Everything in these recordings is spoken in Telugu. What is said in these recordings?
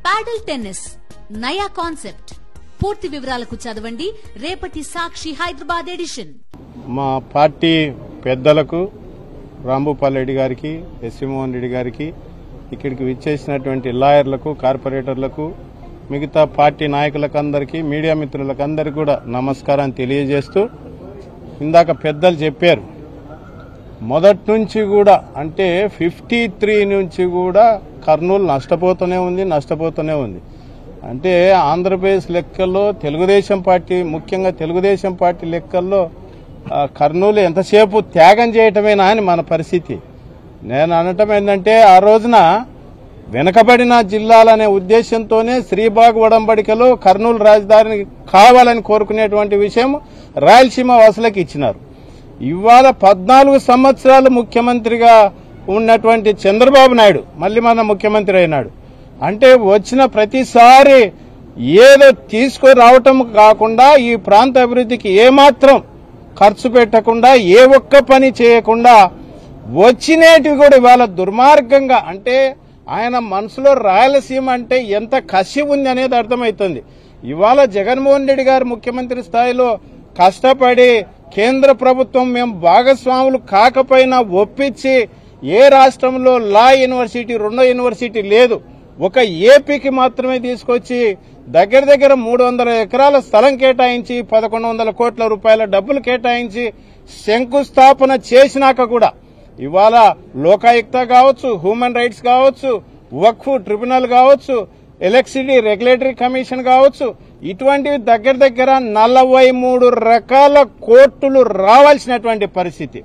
పాడల్ టెన్నిస్ నయా కాన్సెప్ట్. పూర్తి వివరాలకు చదవండి రేపటి సాక్షి హైదరాబాద్ ఎడిషన్. మా పార్టీ పెద్దలకు రాంభూపాల్ రెడ్డి గారికి, ఎస్వి మోహన్ రెడ్డి గారికి, ఇక్కడికి విచ్చేసినటువంటి లాయర్లకు, కార్పొరేటర్లకు, మిగతా పార్టీ నాయకులకు అందరికీ, మీడియా మిత్రులకు అందరికీ కూడా నమస్కారం తెలియజేస్తూ, ఇందాక పెద్దలు చెప్పారు మొదటి నుంచి కూడా అంటే 53 నుంచి కూడా కర్నూలు నష్టపోతూనే ఉంది. అంటే ఆంధ్రప్రదేశ్ లెక్కల్లో తెలుగుదేశం పార్టీ, ముఖ్యంగా తెలుగుదేశం పార్టీ లెక్కల్లో కర్నూలు ఎంతసేపు త్యాగం చేయటమేనా అని మన పరిస్థితి. నేను అనటం ఏంటంటే, ఆ రోజున వెనుకబడిన జిల్లాలనే ఉద్దేశంతోనే శ్రీబాగ్ ఒడంబడికలో కర్నూలు రాజధాని కావాలని కోరుకునేటువంటి విషయం రాయలసీమ వాసులకు ఇచ్చినారు. ఇవాళ 14 సంవత్సరాలు ముఖ్యమంత్రిగా ఉన్నటువంటి చంద్రబాబు నాయుడు మళ్లీ మన ముఖ్యమంత్రి అయినాడు. అంటే వచ్చిన ప్రతిసారి ఏదో తీసుకురావటం కాకుండా, ఈ ప్రాంత అభివృద్ధికి ఏమాత్రం ఖర్చు పెట్టకుండా, ఏ ఒక్క పని చేయకుండా వచ్చినేటివి కూడా ఇవాళ దుర్మార్గంగా, అంటే ఆయన మనసులో రాయలసీమ అంటే ఎంత కసి ఉంది అనేది అర్థమవుతుంది. ఇవాళ జగన్మోహన్ రెడ్డి గారు ముఖ్యమంత్రి స్థాయిలో కష్టపడి కేంద్ర ప్రభుత్వం మేము భాగస్వాములు కాకపోయినా ఒప్పించి, ఏ రాష్ట్రంలో లా యూనివర్సిటీ, 2వ యూనివర్సిటీ లేదు, ఒక ఏపీకి మాత్రమే తీసుకొచ్చి దగ్గర 300 ఎకరాల స్థలం కేటాయించి 1100 కోట్ల రూపాయల డబ్బులు కేటాయించి శంకుస్థాపన చేసినాక కూడా ఇవాళ లోకాయుక్త కావచ్చు, హ్యూమన్ రైట్స్ కావచ్చు, వక్ఫ్ ట్రిబ్యునల్ కావచ్చు, ఎలక్ట్రిసిటీ రెగ్యులేటరీ కమిషన్ కావచ్చు, ఇటువంటివి దగ్గర 43 రకాల కోర్టులు రావాల్సినటువంటి పరిస్థితి,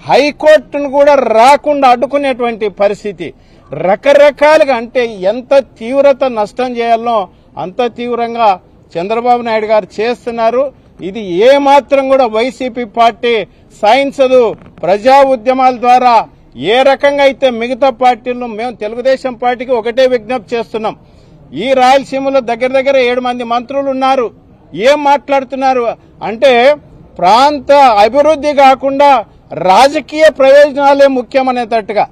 హైకోర్టును కూడా రాకుండా అడ్డుకునేటువంటి పరిస్థితి, రకరకాలుగా, అంటే ఎంత తీవ్రత నష్టం చేయాలనో అంత తీవ్రంగా చంద్రబాబు నాయుడు గారు చేస్తున్నారు. ఇది ఏమాత్రం కూడా వైసీపీ పార్టీ సహించదు. ప్రజా ఉద్యమాల ద్వారా ఏ రకంగా అయితే మిగతా పార్టీలను, మేము తెలుగుదేశం పార్టీకి ఒకటే విజ్ఞప్తి చేస్తున్నాం. ఈ రాయలసీమలో దగ్గర 7 మంది మంత్రులు ఉన్నారు. ఏం మాట్లాడుతున్నారు అంటే, ప్రాంత అభివృద్ధి కాకుండా రాజకీయ ప్రయోజనాలే ముఖ్యమనేటట్టుగా.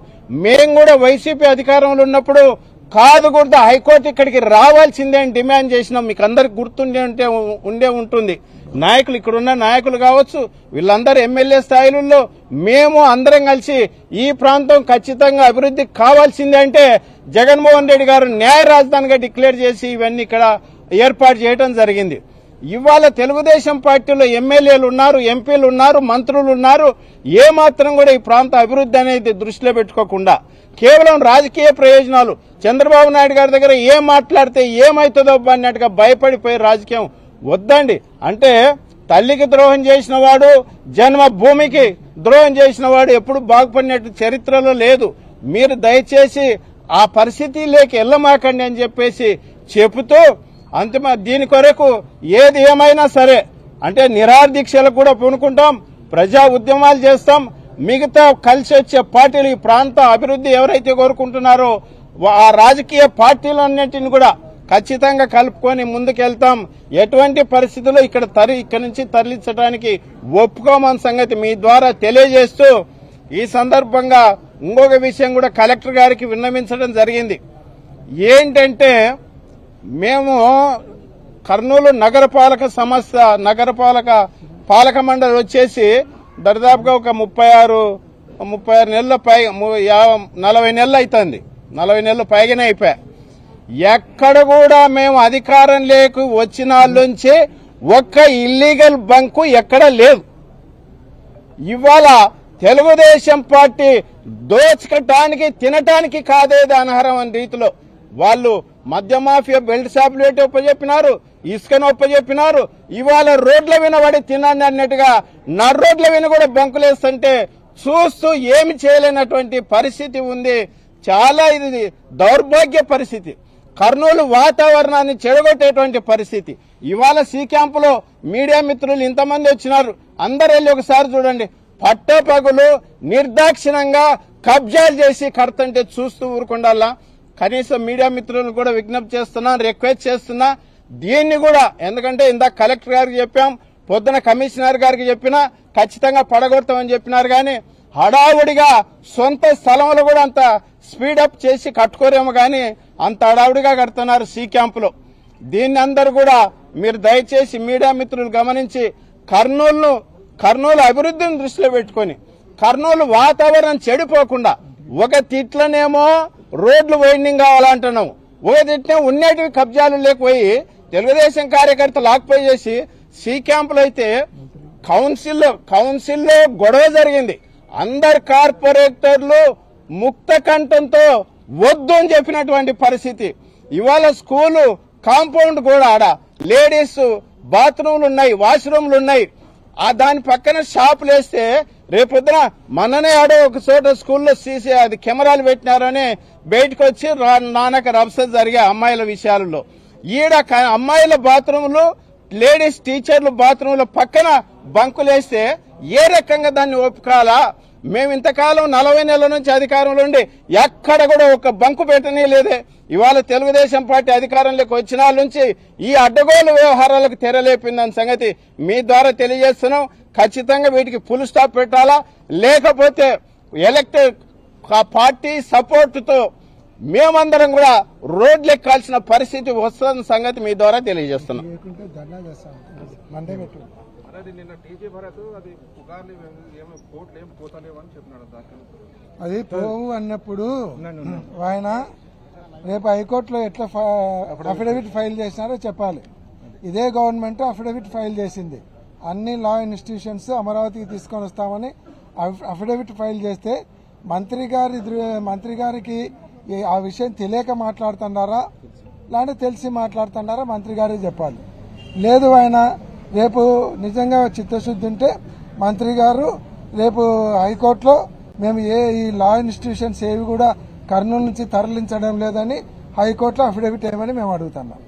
మేము కూడా వైసీపీ అధికారంలో ఉన్నప్పుడు కాదు కూడా హైకోర్టు ఇక్కడికి రావాల్సిందే అని డిమాండ్ చేసినాం. మీకు అందరికి ఉండే ఉంటుంది. నాయకులు, ఇక్కడున్న నాయకులు కావచ్చు, వీళ్ళందరూ ఎమ్మెల్యే స్థాయిలలో మేము అందరం కలిసి ఈ ప్రాంతం ఖచ్చితంగా అభివృద్ధి కావాల్సిందే అంటే జగన్మోహన్ రెడ్డి గారు న్యాయ రాజధానిగా డిక్లేర్ చేసి ఇవన్నీ ఇక్కడ ఏర్పాటు చేయడం జరిగింది. ఇవాళ తెలుగుదేశం పార్టీలో ఎమ్మెల్యేలు ఉన్నారు, ఎంపీలు ఉన్నారు, మంత్రులు ఉన్నారు. ఏమాత్రం కూడా ఈ ప్రాంత అభివృద్ధి అనేది దృష్టిలో పెట్టుకోకుండా కేవలం రాజకీయ ప్రయోజనాలు, చంద్రబాబు నాయుడు గారి దగ్గర ఏం మాట్లాడితే ఏమవుతుందో అన్నట్టుగా భయపడిపోయి రాజకీయం వద్దండి. అంటే తల్లికి ద్రోహం చేసిన వాడు, జన్మభూమికి ద్రోహం చేసిన వాడు ఎప్పుడు బాగుపడినట్టు చరిత్రలో లేదు. మీరు దయచేసి ఆ పరిస్థితిలోకి వెళ్ళమాకండి అని చెప్పేసి చెబుతూ, అంతిమ దీని కొరకు ఏది ఏమైనా సరే అంటే నిరాదీక్షలకు కూడా పూనుకుంటాం, ప్రజా ఉద్యమాలు చేస్తాం. మిగతా కలిసి వచ్చే పార్టీలు, ఈ ప్రాంత అభివృద్ధి ఎవరైతే కోరుకుంటున్నారో ఆ రాజకీయ పార్టీలన్నింటిని కూడా ఖచ్చితంగా కలుపుకొని ముందుకెళ్తాం. ఎటువంటి పరిస్థితుల్లో ఇక్కడ నుంచి తరలించడానికి ఒప్పుకోమని సంగతి మీ ద్వారా తెలియజేస్తూ, ఈ సందర్భంగా ఇంకొక విషయం కూడా కలెక్టర్ గారికి విన్నవించడం జరిగింది. ఏంటంటే, మేము కర్నూలు నగరపాలక సంస్థ, పాలక మండలి వచ్చేసి దాదాపుగా ఒక 36 నెలల 40 నెలలు అవుతుంది. 40 నెలలు పైగానే అయిపోయా. ఎక్కడ కూడా మేము అధికారం లేకు వచ్చిన నుంచి ఒక్క ఇల్లీగల్ బంకు ఎక్కడ లేదు. ఇవాళ తెలుగుదేశం పార్టీ దోచుకటానికి, తినటానికి కాదేది అనర్హం అనే రీతిలో వాళ్ళు మద్య మాఫియా, బెల్ట్ షాపులు పెట్టి ఒప్పజెప్పినారు, ఇసుకను ఒప్పజెప్పినారు. ఇవాళ రోడ్ల వినబడి తినండి అన్నట్టుగా రోడ్ల విన కూడా బంకులేస్తుంటే చూస్తూ ఏమి చేయలేనటువంటి పరిస్థితి ఉంది. చాలా ఇది దౌర్భాగ్య పరిస్థితి. కర్నూలు వాతావరణాన్ని చెడగొట్టేటువంటి పరిస్థితి. ఇవాళ సి క్యాంపులో మీడియా మిత్రులు ఇంతమంది వచ్చినారు. అందరు వెళ్ళి ఒకసారి చూడండి. పట్టపగులు నిర్దాక్షిణంగా కబ్జాలు చేసి కడుతుంటే చూస్తూ ఊరుకుండాలా. కనీసం మీడియా మిత్రులను కూడా విజ్ఞప్తి చేస్తున్నా, రిక్వెస్ట్ చేస్తున్నా, దీన్ని కూడా, ఎందుకంటే ఇందాక కలెక్టర్ గారికి చెప్పాం, పొద్దున కమిషనర్ గారికి చెప్పినా ఖచ్చితంగా పడగొడతామని చెప్పినారు. కానీ హడావుడిగా సొంత స్థలంలో కూడా అంత స్పీడప్ చేసి కట్టుకోరేమో గానీ అంత అడావుడిగా కడుతున్నారు సి క్యాంపులో. దీన్ని అందరూ కూడా మీరు దయచేసి మీడియా మిత్రులు గమనించి కర్నూలు అభివృద్ధిని దృష్టిలో పెట్టుకుని కర్నూలు వాతావరణం చెడిపోకుండా ఒక తిట్లనేమో రోడ్లు వైండింగ్ కావాలంటున్నాం, ఒక తిట్లనే ఉన్నటివి కబ్జాలు లేకపోయి తెలుగుదేశం కార్యకర్తలు ఆక్యుపై చేసి సి క్యాంపులో అయితే కౌన్సిల్లో గొడవ జరిగింది. అందరు కార్పొరేటర్లు ముక్త కంఠంతో వద్దు అని చెప్పినటువంటి పరిస్థితి. ఇవాళ స్కూలు కాంపౌండ్ కూడా ఆడ లేడీస్ బాత్రూమ్లు ఉన్నాయి, వాష్రూమ్లు ఉన్నాయి. దాని పక్కన షాపులు వేస్తే రేపొద్దున మననే ఆడ ఒక చోట స్కూల్లో సీసీ అది కెమెరాలు పెట్టినారని బయటకు వచ్చి నానక రభస జరిగే అమ్మాయిల విషయాలలో. ఈడ అమ్మాయిల బాత్రూములు లేడీస్ టీచర్లు బాత్రూముల పక్కన బంకులేస్తే ఏ రకంగా దాన్ని ఒప్పుకోవాలా? మేము ఇంతకాలం 40 నెలల నుంచి అధికారంలో ఉండి ఎక్కడ కూడా ఒక బంకు పెట్టనే లేదే. ఇవాళ తెలుగుదేశం పార్టీ అధికారంలోకి వచ్చిన నుంచి ఈ అడ్డగోలు వ్యవహారాలకు తెరలేపిందని సంగతి మీ ద్వారా తెలియజేస్తున్నాం. ఖచ్చితంగా వీటికి ఫుల్ స్టాప్ పెట్టాలా, లేకపోతే ఎలక్టెడ్ పార్టీ సపోర్టుతో మేమందరం కూడా రోడ్లు ఎక్కాల్సిన పరిస్థితి వస్తున్న సంగతి మీ ద్వారా తెలియజేస్తున్నాం. అది పోవు అన్నప్పుడు ఆయన రేపు హైకోర్టులో ఎట్లా అఫిడవిట్ ఫైల్ చేసినారో చెప్పాలి. ఇదే గవర్నమెంట్ అఫిడవిట్ ఫైల్ చేసింది. అన్ని లా ఇన్స్టిట్యూషన్స్ అమరావతికి తీసుకొని వస్తామని అఫిడవిట్ ఫైల్ చేస్తే మంత్రి గారికి ఆ విషయం తెలియక మాట్లాడుతున్నారా లేదంటే తెలిసి మాట్లాడుతున్నారా మంత్రి గారికి చెప్పాలి. లేదు ఆయన రేపు నిజంగా చిత్తశుద్ధి ఉంటే మంత్రి గారు రేపు హైకోర్టులో మేము ఈ లా ఇన్స్టిట్యూషన్స్ ఏవి కూడా కర్నూలు నుంచి తరలించడం లేదని హైకోర్టులో అఫిడవిట్ ఏమని మేము అడుగుతున్నాం.